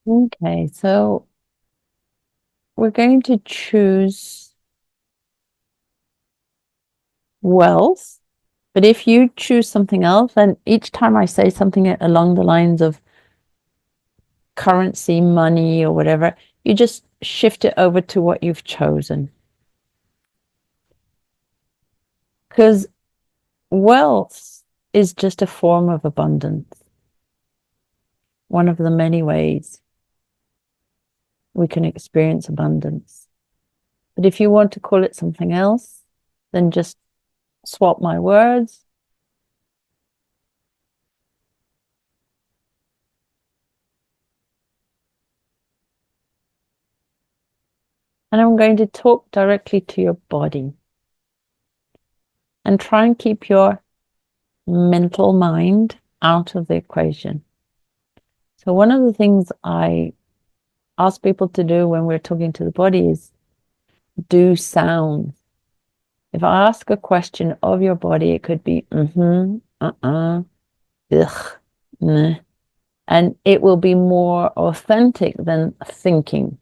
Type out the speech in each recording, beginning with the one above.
Okay, so we're going to choose wealth, but if you choose something else, then each time I say something along the lines of currency, money, or whatever, you just shift it over to what you've chosen. Because wealth is just a form of abundance, one of the many ways we can experience abundance. But if you want to call it something else, then just swap my words. And I'm going to talk directly to your body and try and keep your mental mind out of the equation. So one of the things I ask people to do when we're talking to the body is do sounds. If I ask a question of your body, it could be ugh, nah. And it will be more authentic than thinking.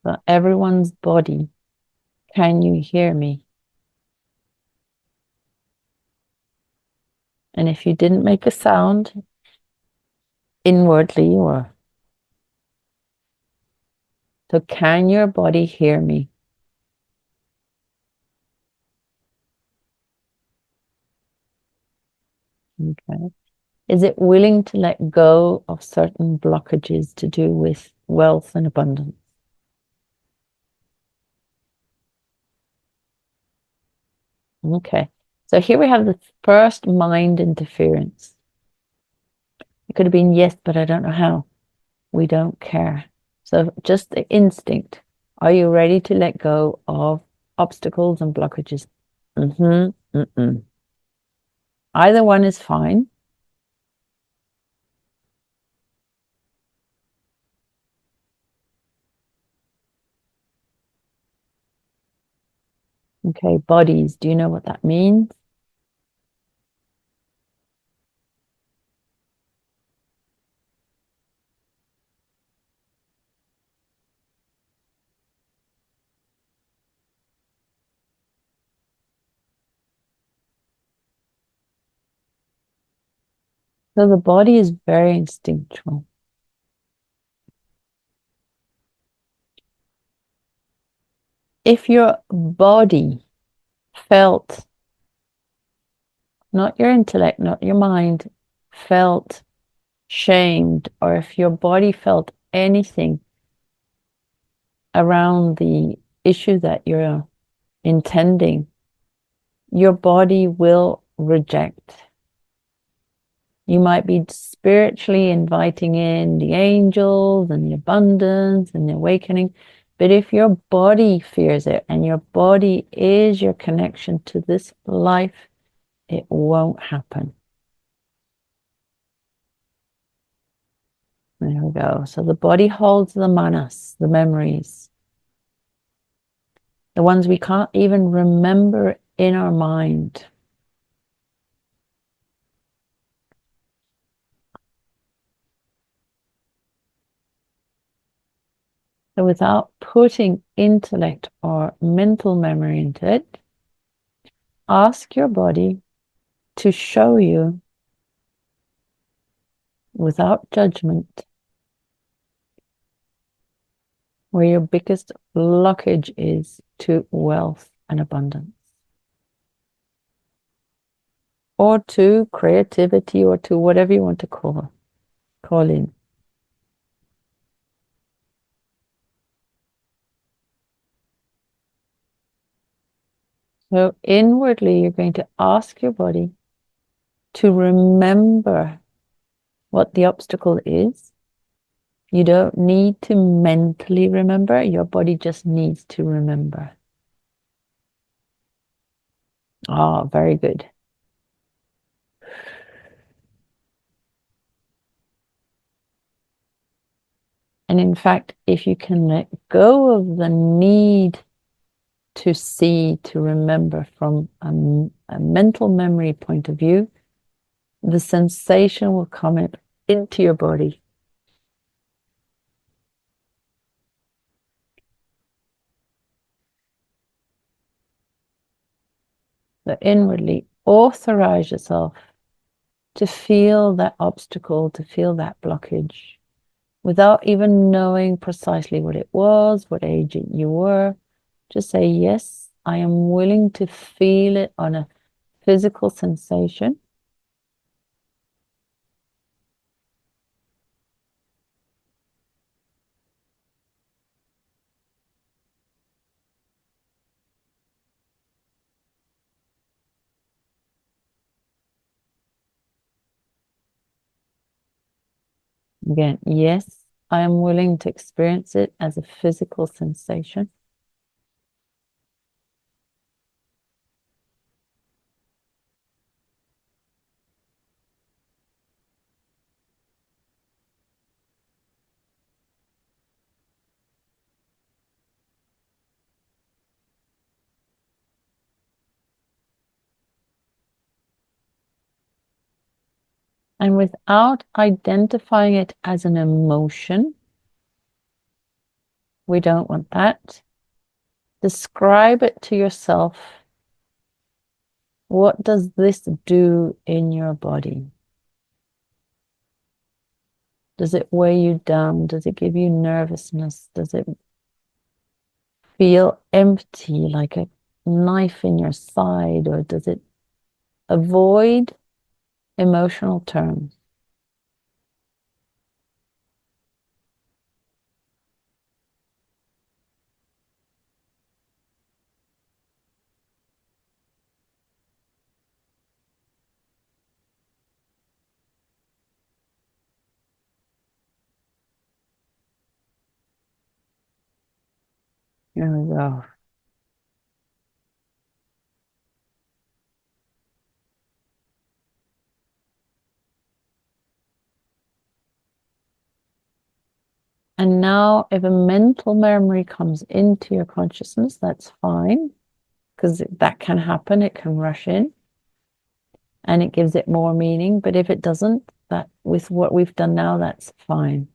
So everyone's body, can you hear me? And if you didn't make a sound inwardly or so can your body hear me? Okay. Is it willing to let go of certain blockages to do with wealth and abundance? Okay. So here we have the first mind interference. It could have been yes, but I don't know how. We don't care. So just the instinct. Are you ready to let go of obstacles and blockages? Mm-mm. Either one is fine. Okay, bodies. Do you know what that means? So the body is very instinctual. If your body felt, not your intellect, not your mind, felt shamed, or if your body felt anything around the issue that you're intending, your body will reject. You might be spiritually inviting in the angels and the abundance and the awakening, but if your body fears it and your body is your connection to this life, it won't happen. There we go. So the body holds the manas, the memories, the ones we can't even remember in our mind. So without putting intellect or mental memory into it, ask your body to show you without judgment where your biggest blockage is to wealth and abundance, or to creativity, or to whatever you want to call in. So inwardly, you're going to ask your body to remember what the obstacle is. You don't need to mentally remember. Your body just needs to remember. Ah, very good. And in fact, if you can let go of the need to see, to remember from a mental memory point of view, the sensation will come into your body. So inwardly authorize yourself to feel that obstacle, to feel that blockage, without even knowing precisely what it was, what age you were. Just say, yes, I am willing to feel it on a physical sensation. Again, yes, I am willing to experience it as a physical sensation. And without identifying it as an emotion, we don't want that. Describe it to yourself. What does this do in your body? Does it weigh you down? Does it give you nervousness? Does it feel empty, like a knife in your side? Or does it avoid emotional terms? There we go. And now, if a mental memory comes into your consciousness, that's fine, because that can happen. It can rush in and it gives it more meaning. But if it doesn't, that with what we've done now, that's fine.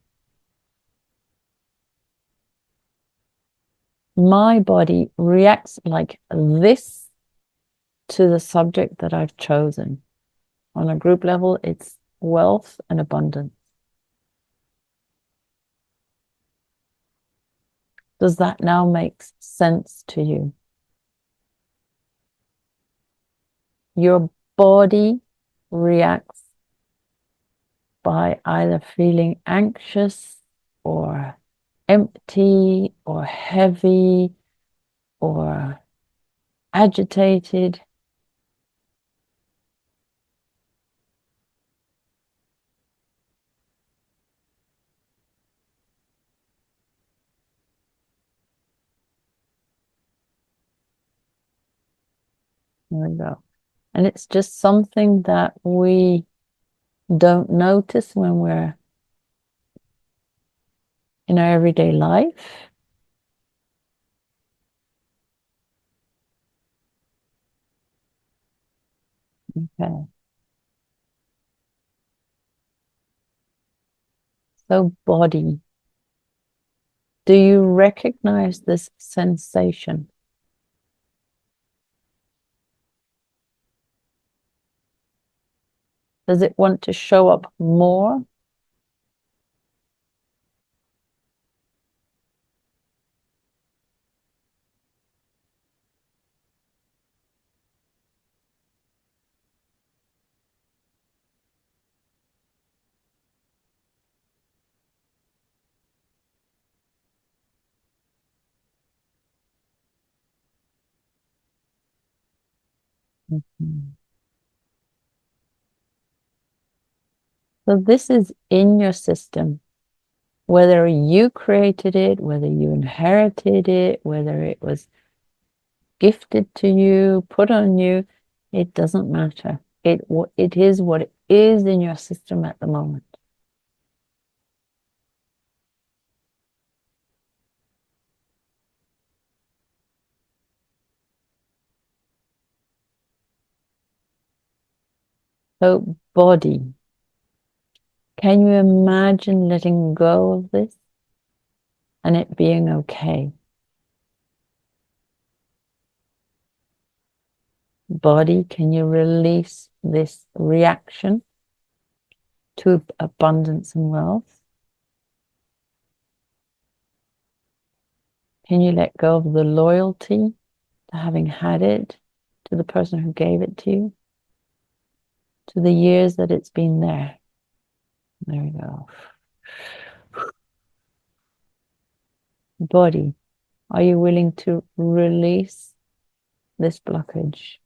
My body reacts like this to the subject that I've chosen. On a group level, it's wealth and abundance. Does that now make sense to you? Your body reacts by either feeling anxious or empty or heavy or agitated. There we go. And it's just something that we don't notice when we're in our everyday life. Okay. So body, do you recognize this sensation? Does it want to show up more? Mhm. So this is in your system, whether you created it, whether you inherited it, whether it was gifted to you, put on you, it doesn't matter. It is what it is in your system at the moment. So, body, can you imagine letting go of this and it being okay? Body, can you release this reaction to abundance and wealth? Can you let go of the loyalty to having had it, to the person who gave it to you, to the years that it's been there? There we go. Body, are you willing to release this blockage?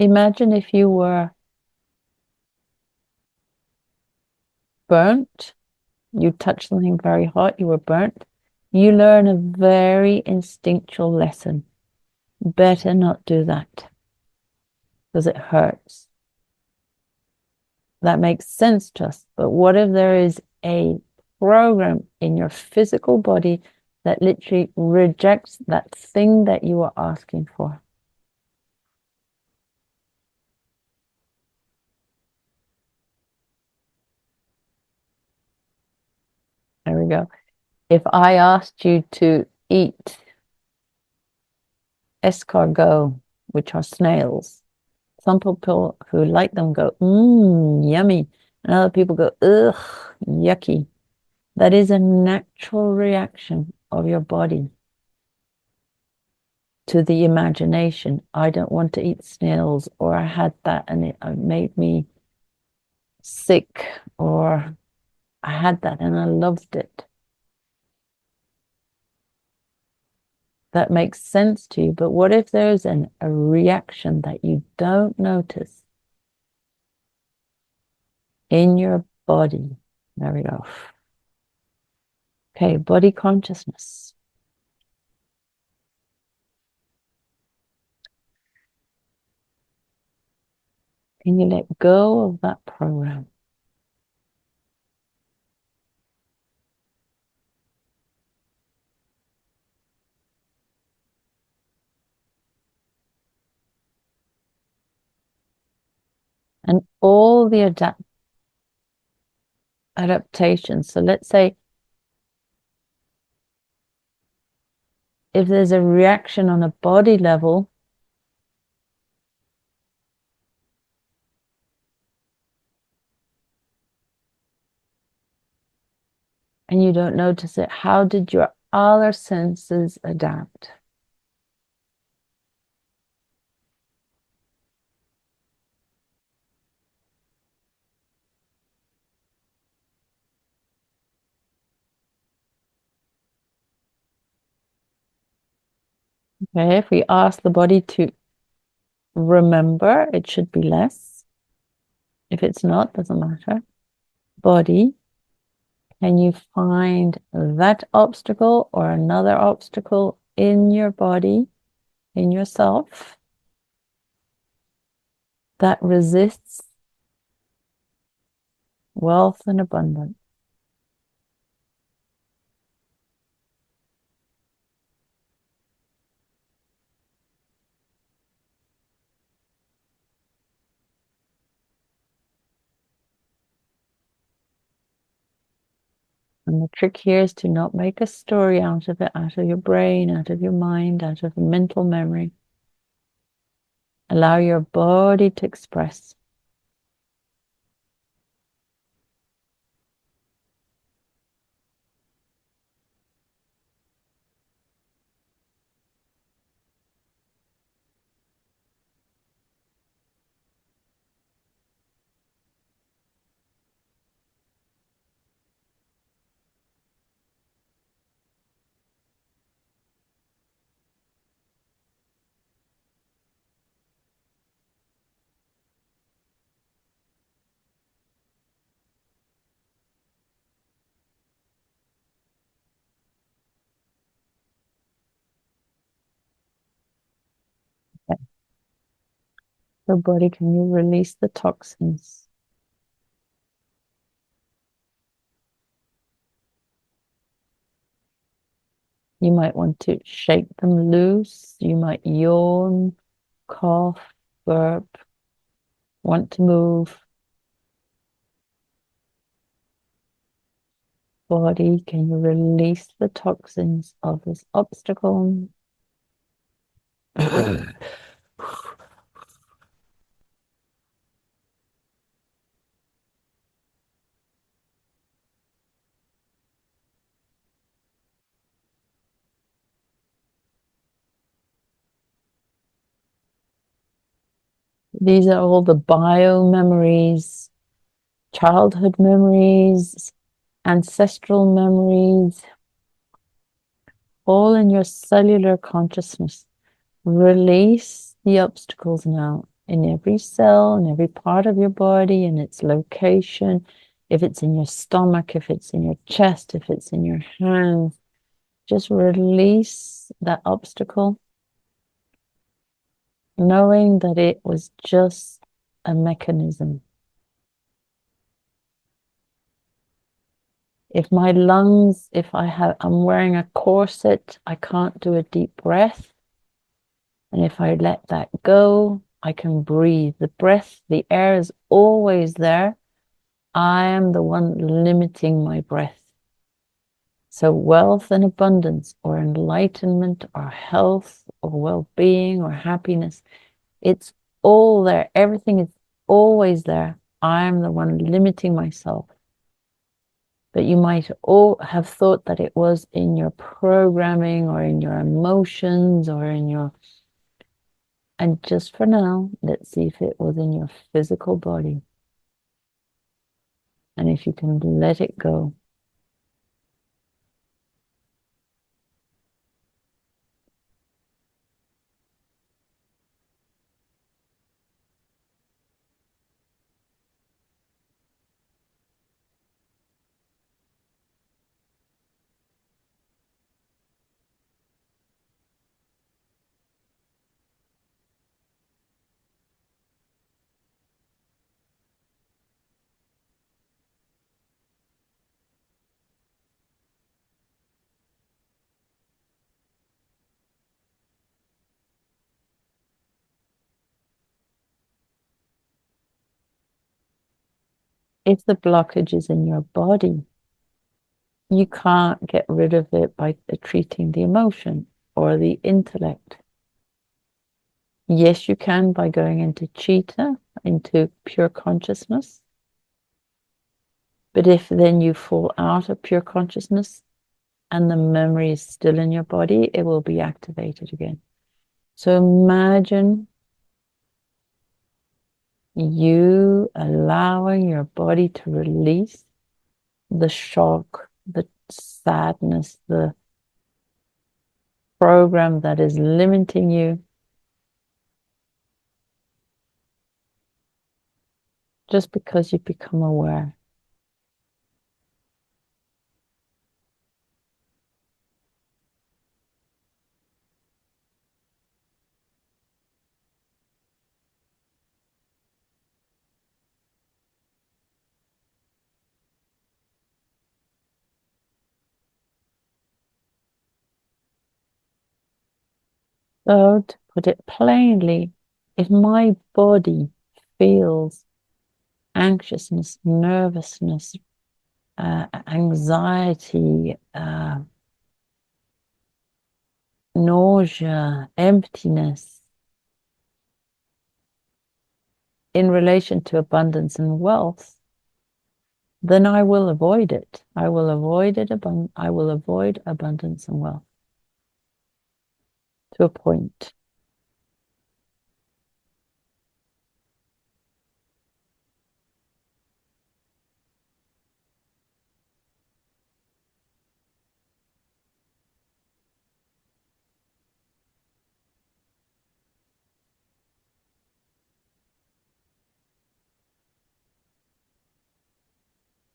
Imagine if you were burnt, you touched something very hot, you were burnt. You learn a very instinctual lesson. Better not do that because it hurts. That makes sense to us. But what if there is a program in your physical body that literally rejects that thing that you are asking for? There we go. If I asked you to eat escargot, which are snails, some people who like them go, yummy. And other people go, ugh, yucky. That is a natural reaction of your body to the imagination. I don't want to eat snails, or I had that and it made me sick, or I had that and I loved it. That makes sense to you. But what if there's a reaction that you don't notice in your body? There we go. Okay, body consciousness. Can you let go of that program? And all the adaptations. So let's say if there's a reaction on a body level, and you don't notice it, how did your other senses adapt? Okay, if we ask the body to remember, it should be less. If it's not, doesn't matter. Body, can you find that obstacle or another obstacle in your body, in yourself, that resists wealth and abundance? And the trick here is to not make a story out of it, out of your brain, out of your mind, out of mental memory. Allow your body to express. Okay. So body, can you release the toxins? You might want to shake them loose. You might yawn, cough, burp, want to move. Body, can you release the toxins of this obstacle? These are all the bio memories, childhood memories, ancestral memories, all in your cellular consciousness. Release the obstacles now in every cell, in every part of your body, in its location. If it's in your stomach, if it's in your chest, if it's in your hands, just release that obstacle, knowing that it was just a mechanism. If my lungs, I'm wearing a corset, I can't do a deep breath. And if I let that go, I can breathe. The breath, the air is always there. I am the one limiting my breath. So wealth and abundance or enlightenment or health or well-being or happiness, it's all there. Everything is always there. I'm the one limiting myself. But you might all have thought that it was in your programming or in your emotions or in your... And just for now, let's see if it was in your physical body. And if you can let it go. If the blockage is in your body, you can't get rid of it by treating the emotion or the intellect. Yes, you can by going into Chitta, into pure consciousness. But if then you fall out of pure consciousness and the memory is still in your body, it will be activated again. So imagine you allowing your body to release the shock, the sadness, the program that is limiting you, just because you become aware. So to put it plainly, if my body feels anxiousness, nervousness, anxiety, nausea, emptiness in relation to abundance and wealth, then I will avoid it. I will avoid abundance and wealth to a point.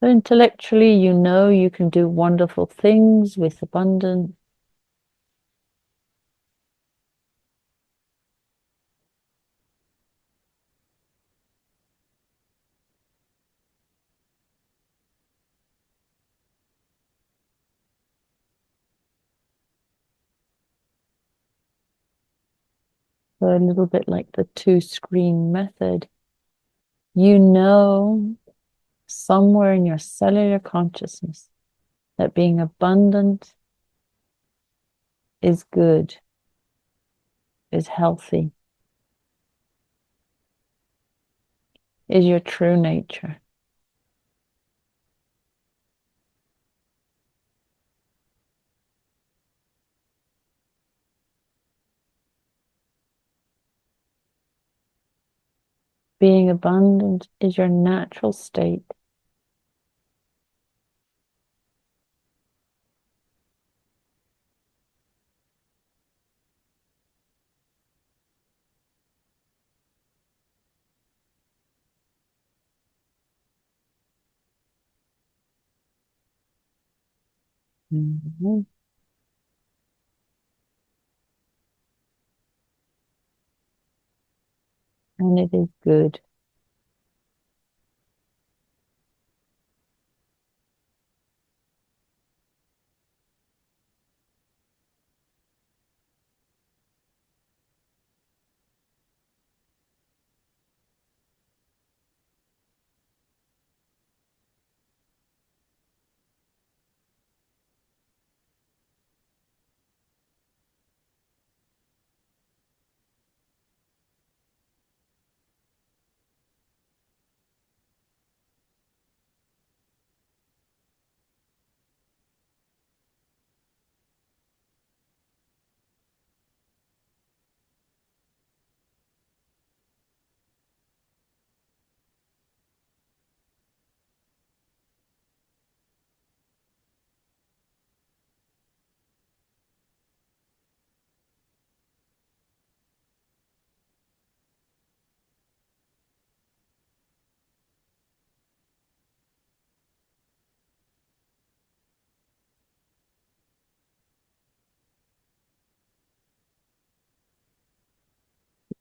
So intellectually, you know you can do wonderful things with abundance. So a little bit like the two-screen method. You know somewhere in your cellular consciousness that being abundant is good, is healthy, is your true nature. Being abundant is your natural state. Mhm. And it is good.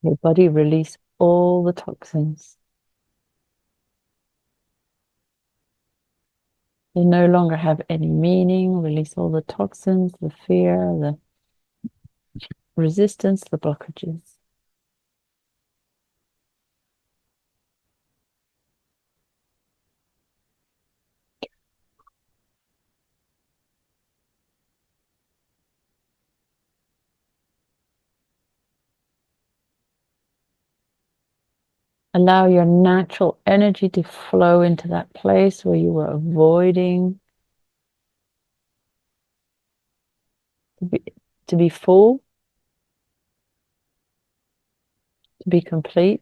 Your body release all the toxins. They no longer have any meaning. Release all the toxins, the fear, the resistance, the blockages. Allow your natural energy to flow into that place where you were avoiding, to be full, to be complete.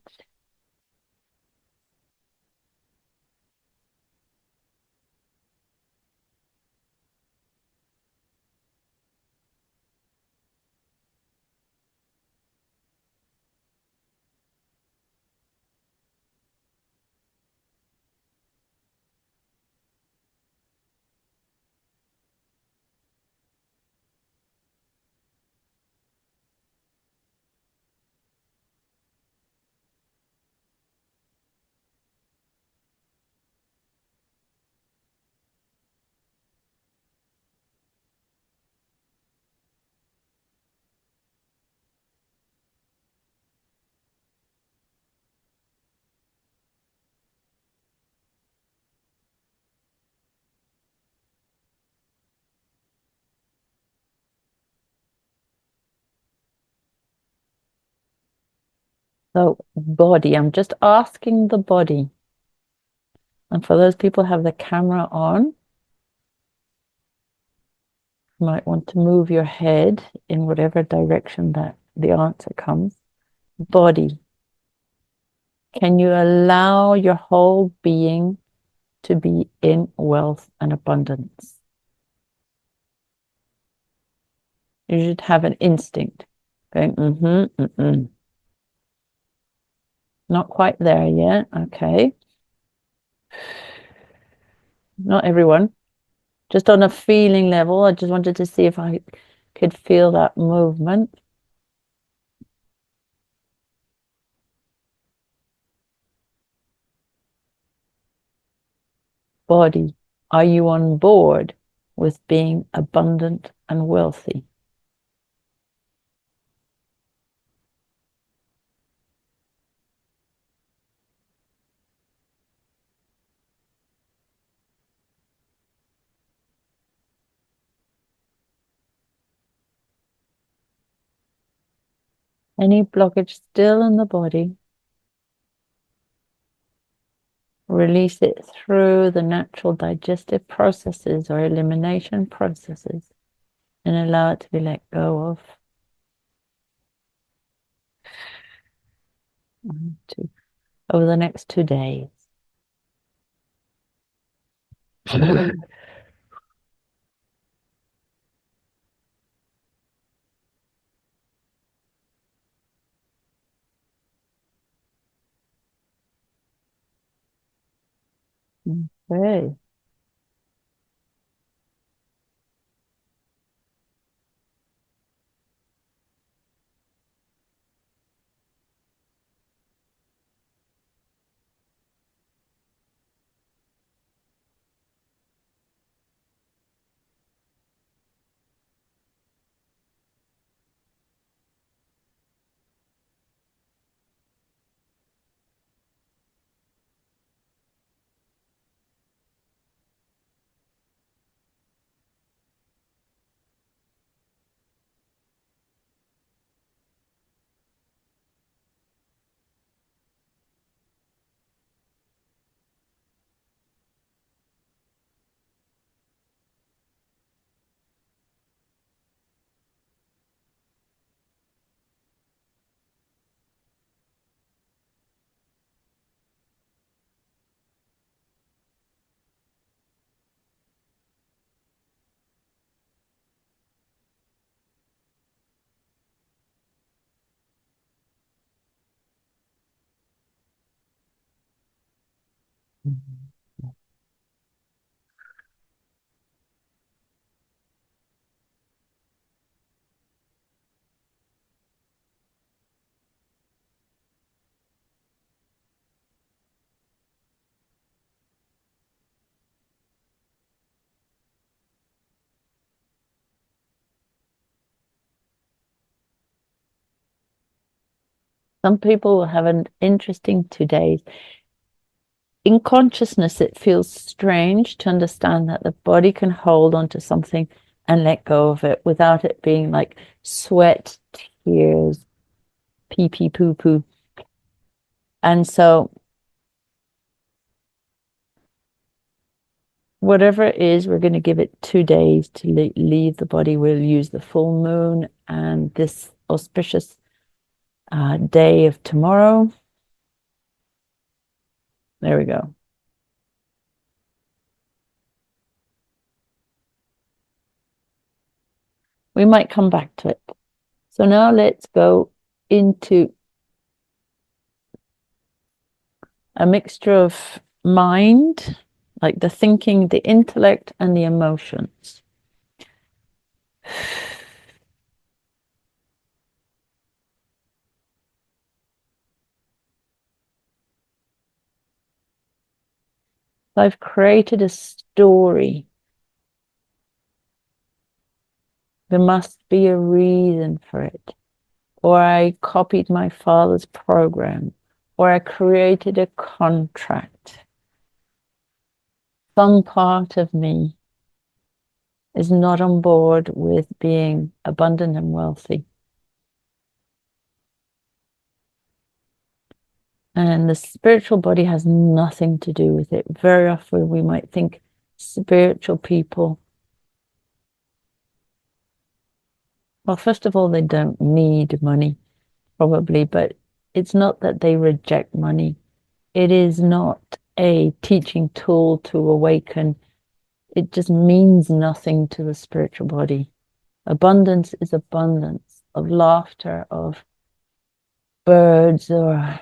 So body, I'm just asking the body. And for those people who have the camera on, you might want to move your head in whatever direction that the answer comes. Body, can you allow your whole being to be in wealth and abundance? You should have an instinct going, Not quite there yet. Okay. Not everyone. Just on a feeling level, I just wanted to see if I could feel that movement. Body, are you on board with being abundant and wealthy? Any blockage still in the body, release it through the natural digestive processes or elimination processes and allow it to be let go of. 1, 2, over the next 2 days. Okay. Some people have an interesting 2 days. In consciousness, it feels strange to understand that the body can hold onto something and let go of it without it being like sweat, tears, pee pee poo poo. And so whatever it is, we're going to give it 2 days to leave the body. We'll use the full moon and this auspicious day of tomorrow. There we go. We might come back to it. So now let's go into a mixture of mind, like the thinking, the intellect, and the emotions. I've created a story. There must be a reason for it. Or I copied my father's program, or I created a contract. Some part of me is not on board with being abundant and wealthy. And the spiritual body has nothing to do with it. Very often we might think spiritual people, well, first of all, they don't need money, probably, but it's not that they reject money. It is not a teaching tool to awaken. It just means nothing to the spiritual body. Abundance is abundance of laughter, of birds, or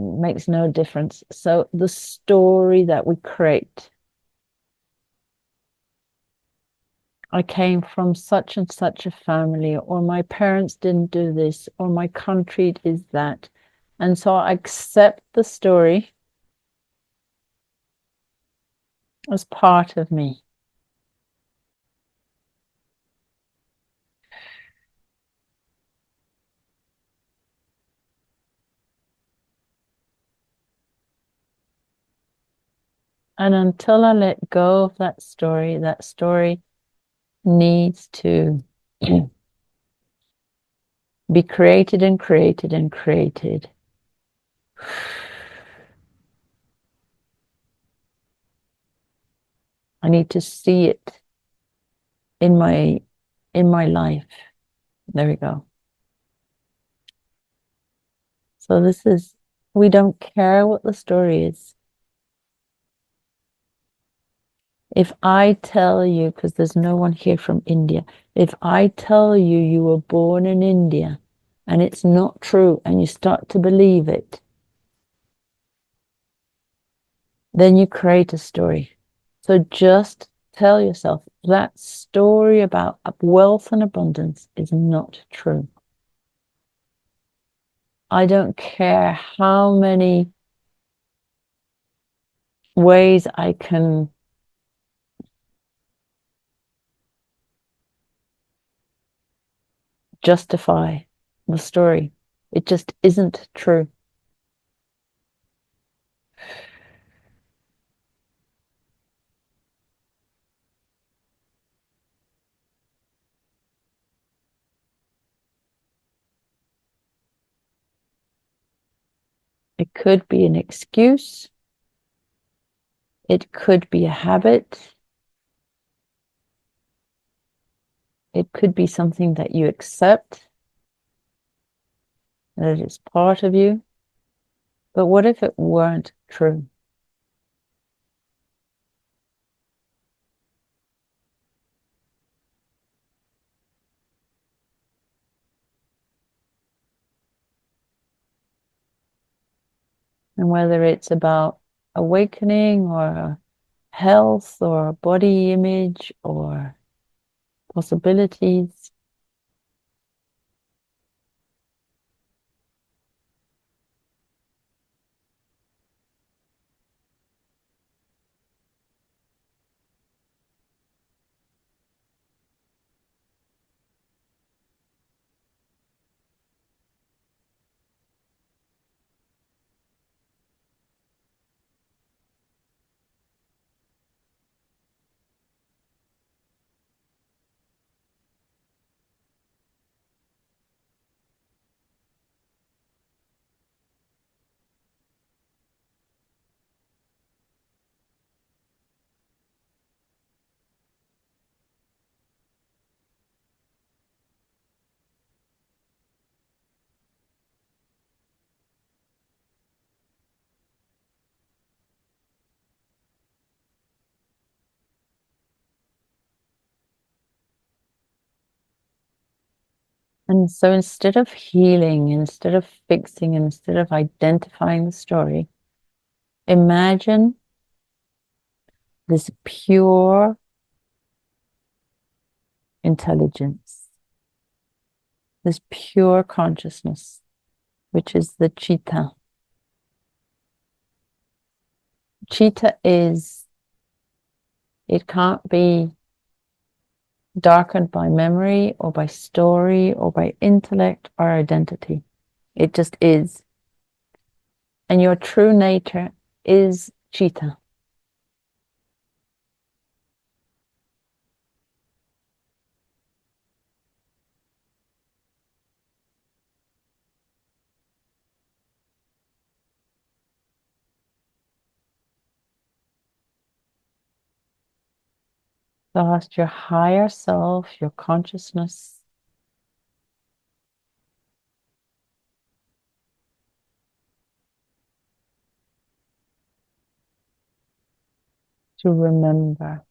makes no difference. So the story that we create, I came from such and such a family, or my parents didn't do this, or my country is that. And so I accept the story as part of me. And until I let go of that story needs to be created and created and created. I need to see it in my life. There we go. So this is, we don't care what the story is. If I tell you, because there's no one here from India, if I tell you you were born in India and it's not true and you start to believe it, then you create a story. So just tell yourself that story about wealth and abundance is not true. I don't care how many ways I can justify the story. It just isn't true. It could be an excuse. It could be a habit. It could be something that you accept, that it's part of you. But what if it weren't true? And whether it's about awakening or health or body image or possibilities, and so instead of healing, instead of fixing, instead of identifying the story, imagine this pure intelligence, this pure consciousness, which is the chitta. Chitta is, it can't be darkened by memory or by story or by intellect or identity. It just is. And your true nature is chitta. So ask your higher self, your consciousness, to remember.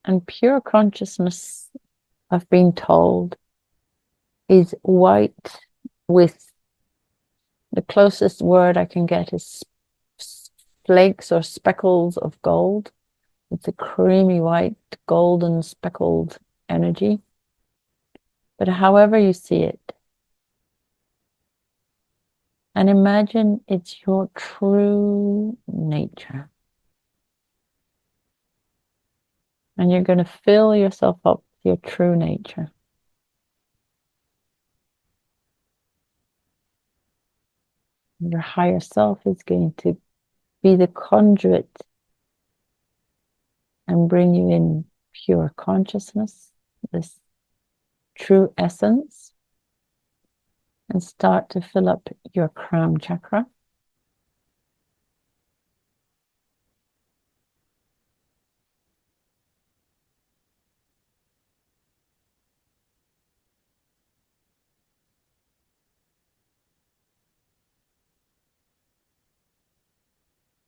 And pure consciousness, I've been told, is white with, the closest word I can get is flakes or speckles of gold. It's a creamy white, golden speckled energy. But however you see it, and imagine it's your true nature. And you're going to fill yourself up with your true nature. Your higher self is going to be the conduit and bring you in pure consciousness, this true essence and start to fill up your crown chakra.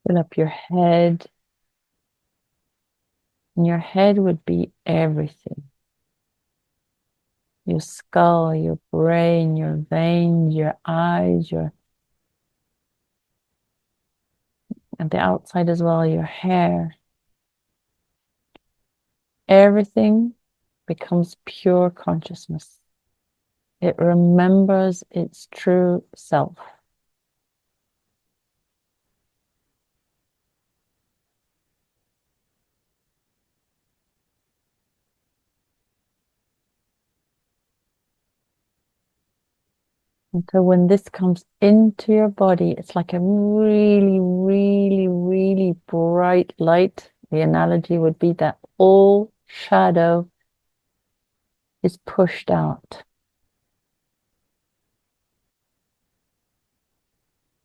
Fill up your head. And your head would be everything. Your skull, your brain, your veins, your eyes, and the outside as well, your hair. Everything becomes pure consciousness. It remembers its true self. And so when this comes into your body, it's like a really, really, really bright light. The analogy would be that all shadow is pushed out.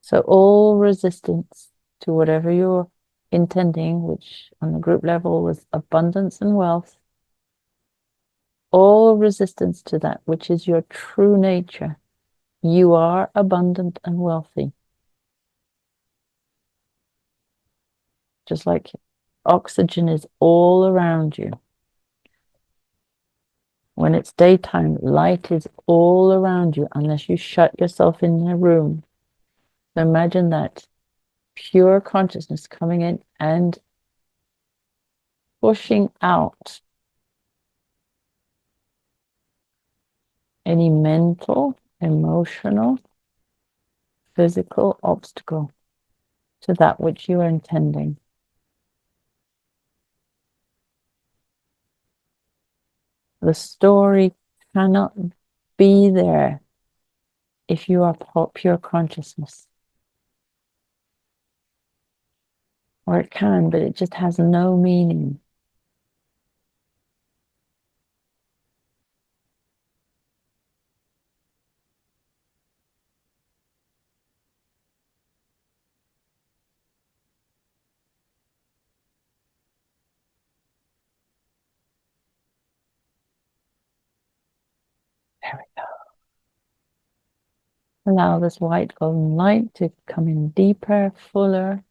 So all resistance to whatever you're intending, which on the group level was abundance and wealth, all resistance to that, which is your true nature. You are abundant and wealthy. Just like oxygen is all around you. When it's daytime, light is all around you unless you shut yourself in a room. So imagine that pure consciousness coming in and pushing out any mental, emotional, physical obstacle to that which you are intending. The story cannot be there if you are pure consciousness. Or it can, but it just has no meaning. There we go. Allow this white golden light to come in deeper, fuller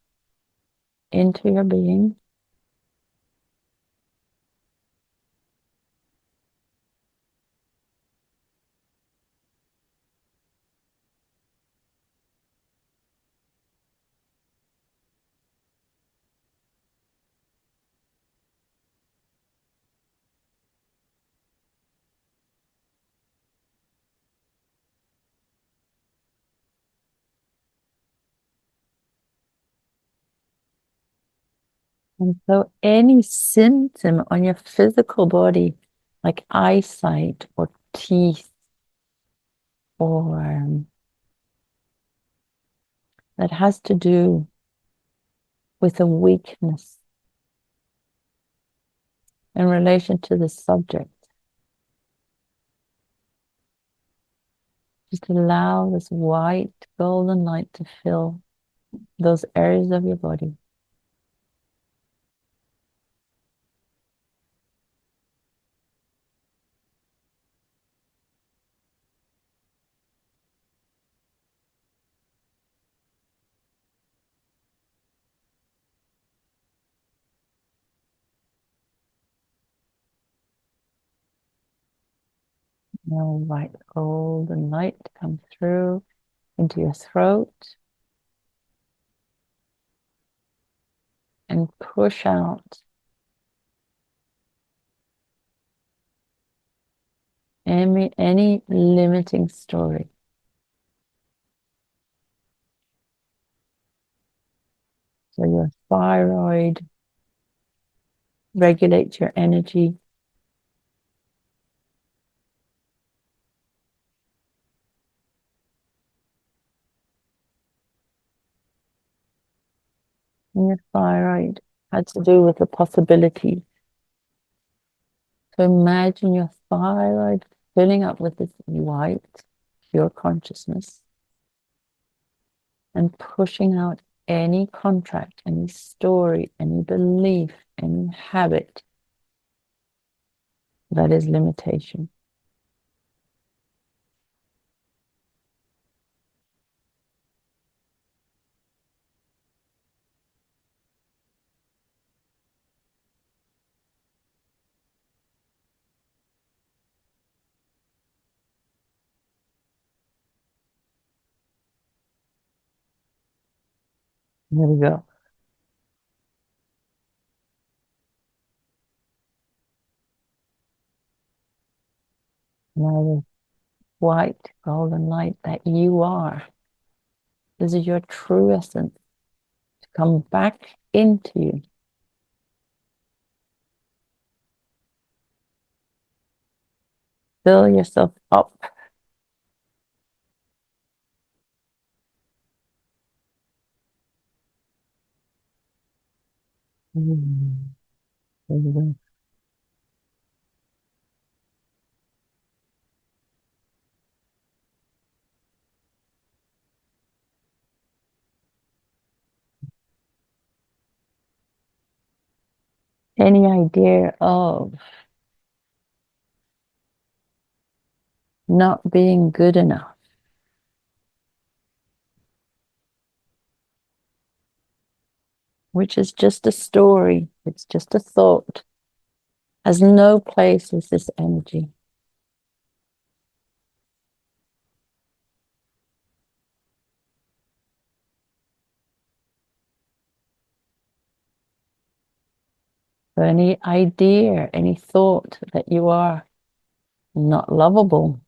into your being. And so any symptom on your physical body, like eyesight or teeth, or that has to do with a weakness in relation to the subject. Just allow this white golden light to fill those areas of your body. Now white golden light come through into your throat and push out any limiting story. So your thyroid regulates your energy. And your thyroid had to do with the possibility. So imagine your thyroid filling up with this white, pure consciousness and pushing out any contract, any story, any belief, any habit that is limitation. Here we go. Now the white golden light that you are. This is your true essence to come back into you. Fill yourself up. There you go. Any idea of not being good enough, which is just a story, it's just a thought, has no place with this energy. So any idea, any thought that you are not lovable,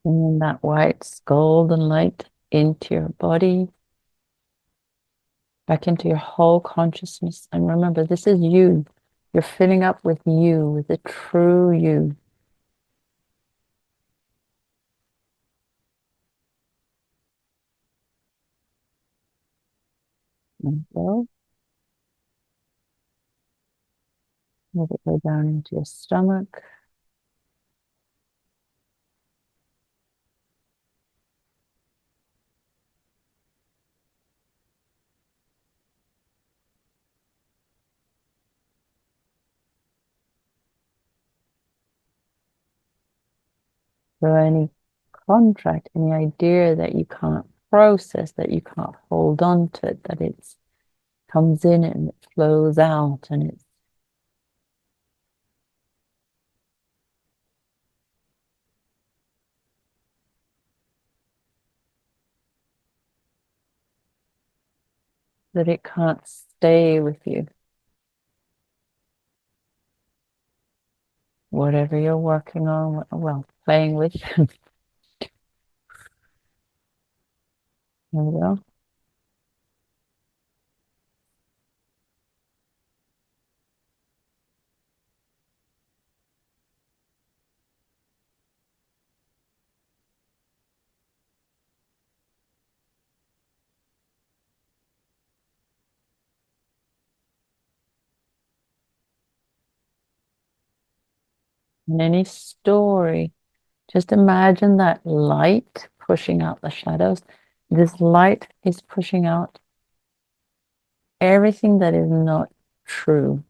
bringing that white golden light into your body, back into your whole consciousness. And remember, this is you. You're filling up with you, with the true you. And go. Let it go down into your stomach. So any contract, any idea that you can't process, that you can't hold on to it, that it comes in and it flows out, and it's that it can't stay with you. Whatever you're working on, well, playing with. There we go. And any story, just imagine that light pushing out the shadows. This light is pushing out everything that is not true.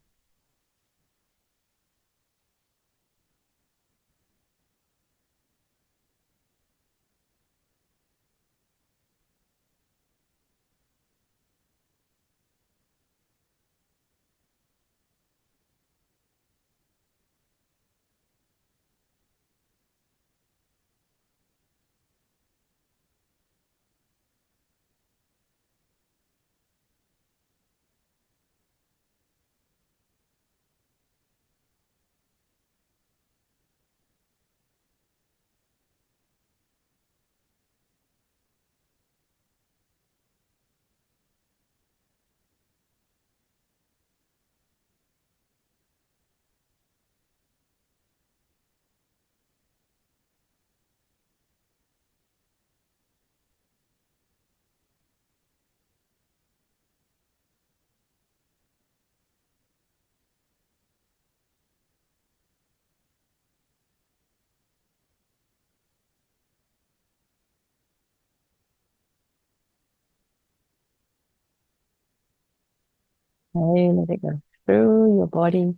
Okay, let it go through your body,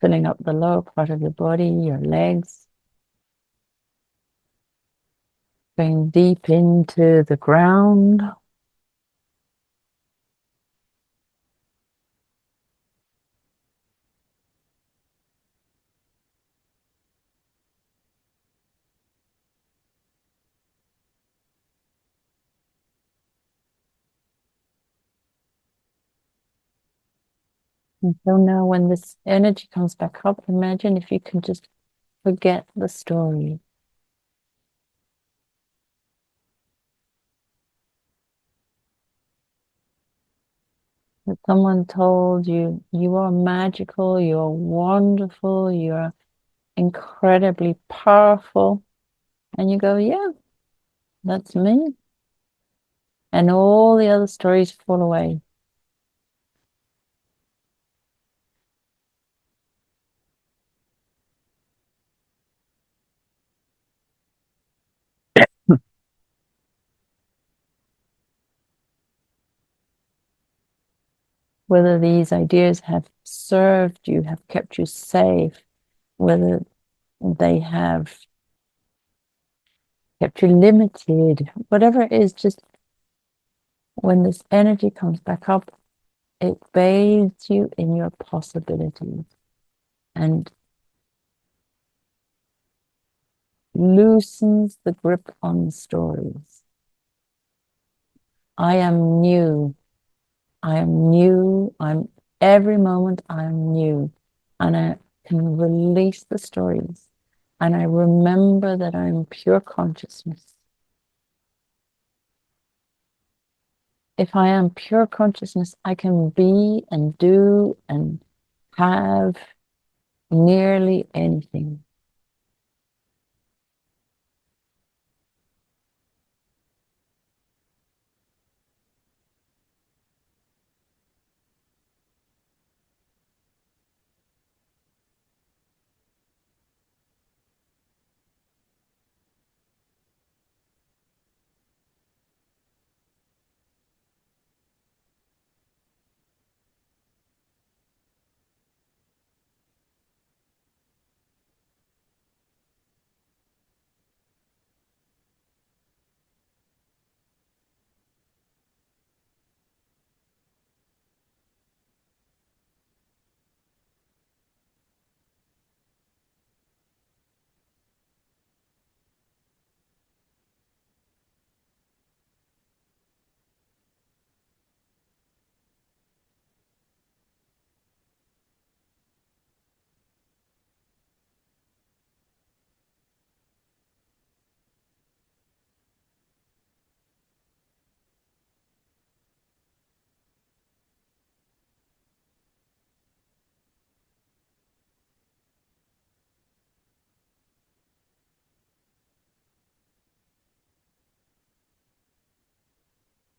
filling up the lower part of your body, your legs, going deep into the ground. And so now when this energy comes back up, imagine if you can just forget the story. That someone told you, you are magical, you are wonderful, you are incredibly powerful. And you go, yeah, that's me. And all the other stories fall away. Whether these ideas have served you, have kept you safe, whether they have kept you limited, whatever it is, just when this energy comes back up, it bathes you in your possibilities and loosens the grip on the stories. I am new. I am new. I'm every moment I'm new. And I can release the stories. And I remember that I'm pure consciousness. If I am pure consciousness, I can be and do and have nearly anything.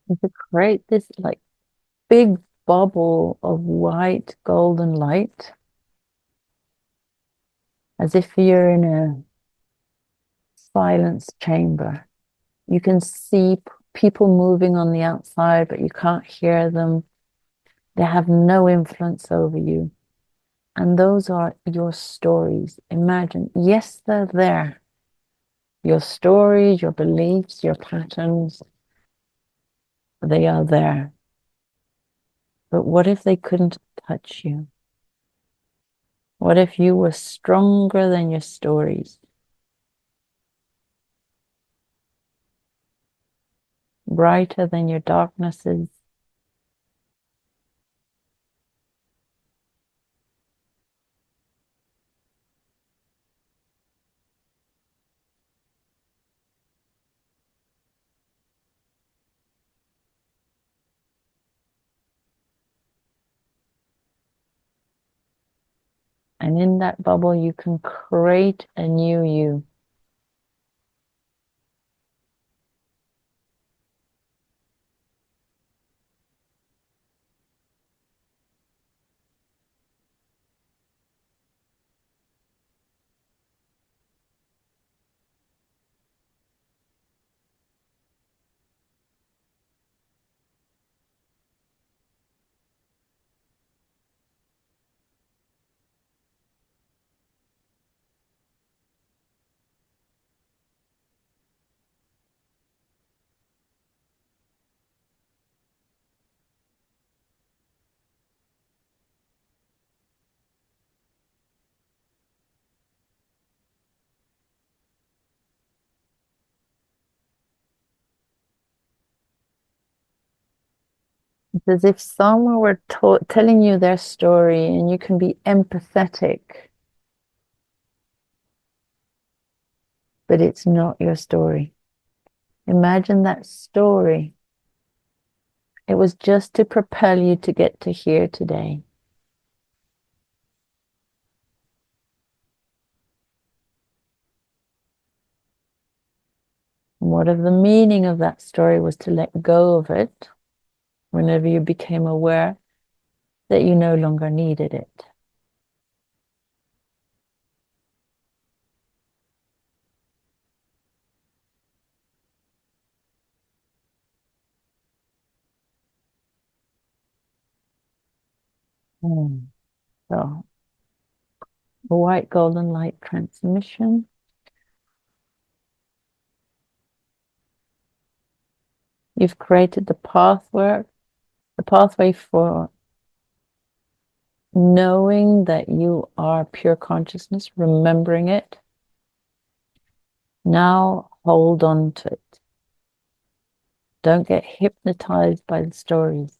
And to create this like big bubble of white golden light, as if you're in a silence chamber. You can see people moving on the outside, but you can't hear them. They have no influence over you. And those are your stories. Imagine, yes, they're there. Your stories, your beliefs, your patterns, they are there. But what if they couldn't touch you? What if you were stronger than your stories, brighter than your darknesses? And in that bubble, you can create a new you. It's as if someone were telling you their story and you can be empathetic, but it's not your story. Imagine that story. It was just to propel you to get to here today. And what if the meaning of that story was to let go of it whenever you became aware that you no longer needed it? Mm. So, a white golden light transmission. You've created the pathway for knowing that you are pure consciousness, remembering it. Now hold on to it. Don't get hypnotized by the stories.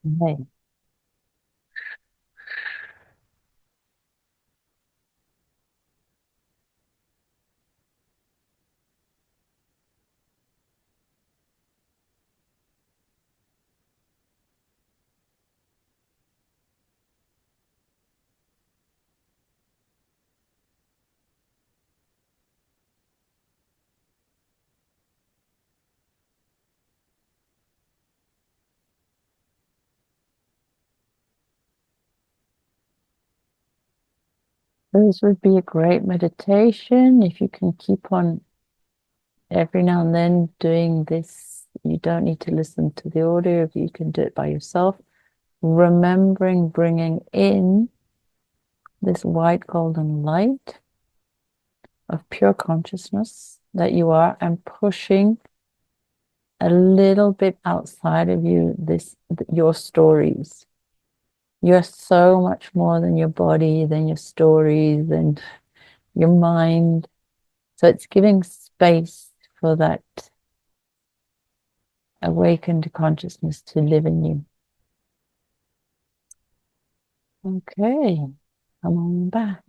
Okay. This would be a great meditation if you can keep on every now and then doing this. You don't need to listen to the audio if you can do it by yourself. Remembering bringing in this white golden light of pure consciousness that you are, and pushing a little bit outside of you your stories. You're so much more than your body, than your stories, and your mind. So it's giving space for that awakened consciousness to live in you. Okay, come on back.